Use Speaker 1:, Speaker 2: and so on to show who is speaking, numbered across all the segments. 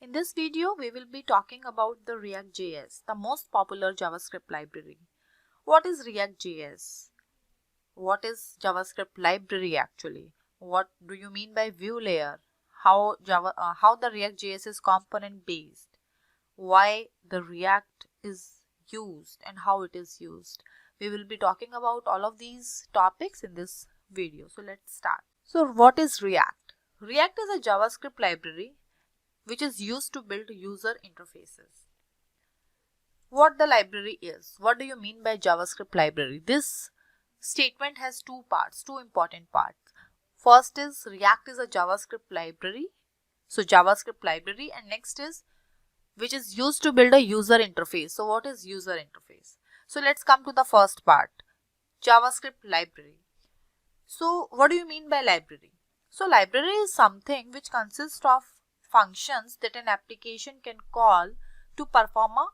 Speaker 1: In this video, we will be talking about the React.js, the most popular JavaScript library. What is React.js? What is JavaScript library actually? What do you mean by view layer? How the React.js is component based? Why the React is used and how it is used? We will be talking about all of these topics in this video. So let's start. So what is React? React is a JavaScript library which is used to build user interfaces. What the library is? What do you mean by JavaScript library? This statement has two parts, two important parts. First is React is a JavaScript library. So JavaScript library, and next is which is used to build a user interface. So what is user interface? So let's come to the first part, JavaScript library. So what do you mean by library? So library is something which consists of functions that an application can call to perform a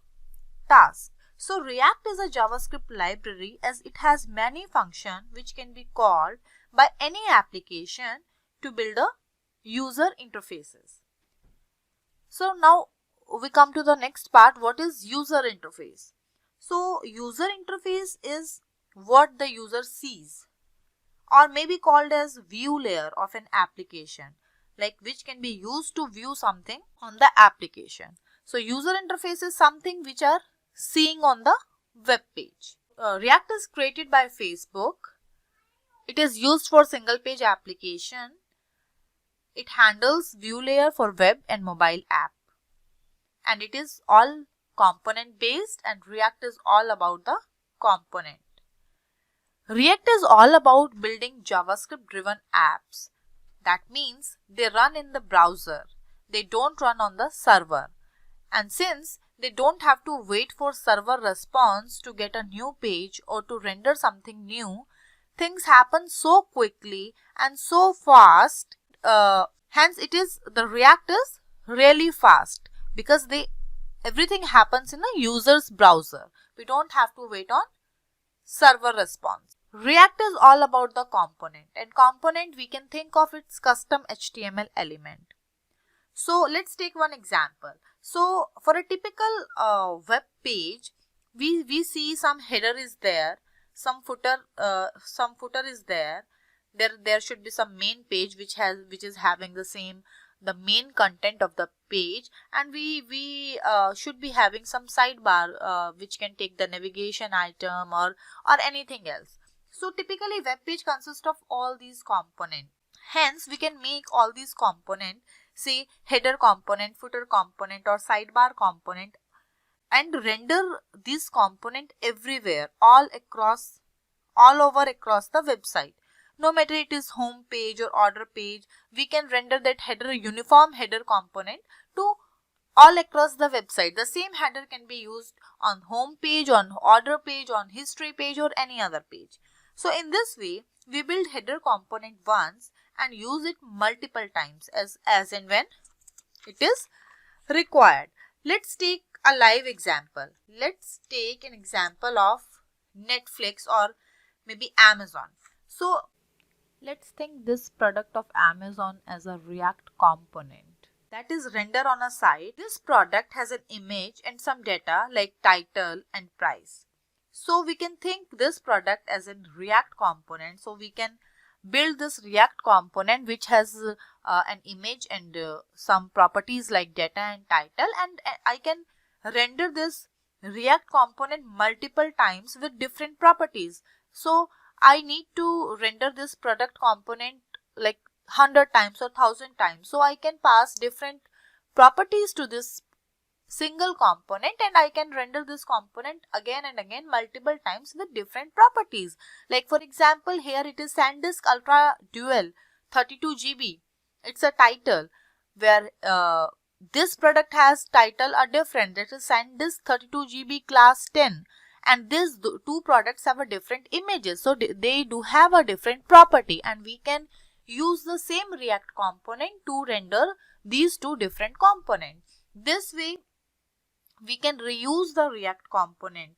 Speaker 1: task. So React is a JavaScript library as it has many functions which can be called by any application to build a user interfaces. So now we come to the next part. What is user interface? So user interface is what the user sees, or may be called as view layer of an application, like which can be used to view something on the application. So user interface is something which are seeing on the web page. React is created by Facebook. It is used for single page application. It handles view layer for web and mobile app. And it is all component based, and React is all about the component. React is all about building JavaScript driven apps. That means they run in the browser. They don't run on the server. And since they don't have to wait for server response to get a new page or to render something new, things happen so quickly and so fast. Hence the React is really fast because everything happens in a user's browser. We don't have to wait on server response. React is all about the component, and component we can think of its custom HTML element. So let's take one example. So for a typical web page, we see some header is there, some footer is there. There should be some main page which is having the main content of the page, and we should be having some sidebar which can take the navigation item or anything else. So typically web page consists of all these components. Hence we can make all these components, say header component, footer component or sidebar component, and render this component everywhere, all over across the website. No matter it is home page or order page, we can render that uniform header component to all across the website. The same header can be used on home page, on order page, on history page or any other page. So in this way, we build header component once and use it multiple times as and when it is required. Let's take a live example. Let's take an example of Netflix or maybe Amazon. So let's think this product of Amazon as a React component that is render on a site. This product has an image and some data like title and price. So we can think this product as a React component. So we can build this React component which has an image and some properties like data and title, and I can render this React component multiple times with different properties. So I need to render this product component like 100 times or 1000 times. So I can pass different properties to this single component, and I can render this component again and again multiple times with different properties. Like for example, here it is SanDisk Ultra Dual 32 GB. It's a title where this product has title are different. That is SanDisk 32 GB class 10. And these two products have a different images. So they do have a different property, and we can use the same React component to render these two different components. This way we can reuse the React component,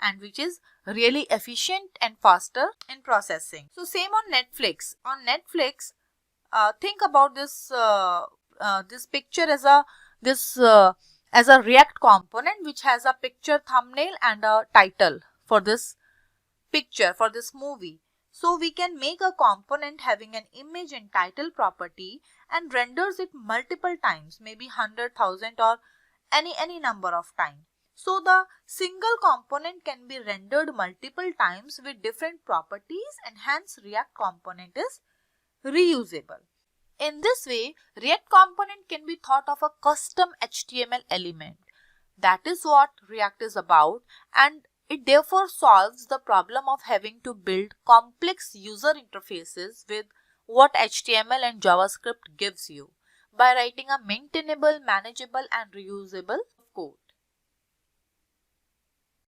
Speaker 1: and which is really efficient and faster in processing. So same on Netflix. On Netflix, think about this this picture as a this as a React component which has a picture thumbnail and a title for this picture, for this movie. So we can make a component having an image and title property and renders it multiple times, maybe 100,000 or any number of times. So the single component can be rendered multiple times with different properties, and hence React component is reusable. In this way, React component can be thought of a custom HTML element. That is what React is about, and it therefore solves the problem of having to build complex user interfaces with what HTML and JavaScript gives you by writing a maintainable, manageable and reusable code.